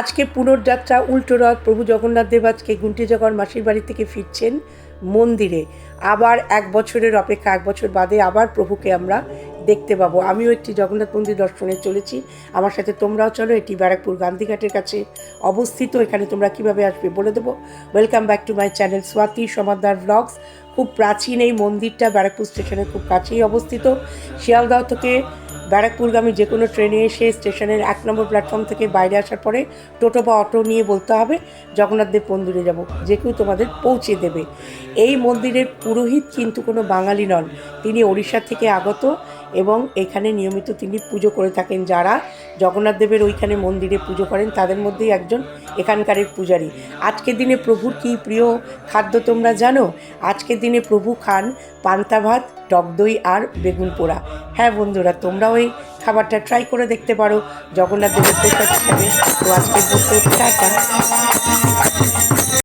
আজকে পুনর্যাত্রা উল্টো রথ। প্রভু জগন্নাথ দেব আজকে গুন্টিচাগড় মাসির বাড়ি থেকে ফিরছেন মন্দিরে। আবার 1 বছরের অপেক্ষা, 1 বছর বাদে আবার প্রভুকে আমরা দেখতে পাবো। আমিও একটি জগন্নাথ মন্দির দর্শনে চলেছি, আমার সাথে তোমরাও চলো। এটি ব্যারাকপুর গান্ধীঘাটের কাছে অবস্থিত। এখানে তোমরা কিভাবে আসবে বলে দেবো। Welcome back to my channel Swati Samaddar vlogs. খুব প্রাচীন এই মন্দিরটা ব্যারাকপুর স্টেশনের খুব কাছেই অবস্থিত। শিয়ালদহ থেকে ব্যারাকপুরগামী যে কোনো ট্রেনে এসে স্টেশনের 1 নম্বর প্ল্যাটফর্ম থেকে বাইরে আসার পরে টোটো বা অটো নিয়ে বলতে হবে জগন্নাথ দেব মন্দিরে যাব, যে কেউ তোমাদের পৌঁছে দেবে। এই মন্দিরের পুরোহিত কিন্তু কোনো বাঙালি নন, তিনি ওড়িশা থেকে আগত এবং এখানে নিয়মিত তিনি পুজো করে থাকেন। যারা জগন্নাথ দেবের ওইখানে মন্দিরে পুজো করেন তাদের মধ্যেই একজন এখানকারের পূজারী। আজকের দিনে প্রভুর কী প্রিয় খাদ্য তোমরা জানো? আজকের দিনে প্রভু খান পান্তা ভাত, টক দই আর বেগুন পোড়া। হ্যাঁ বন্ধুরা, তোমরাও এই খাবারটা ট্রাই করে দেখতে পারো জগন্নাথ দেবের প্রসাদ হিসাবে। তো আজকের মতো টাটা।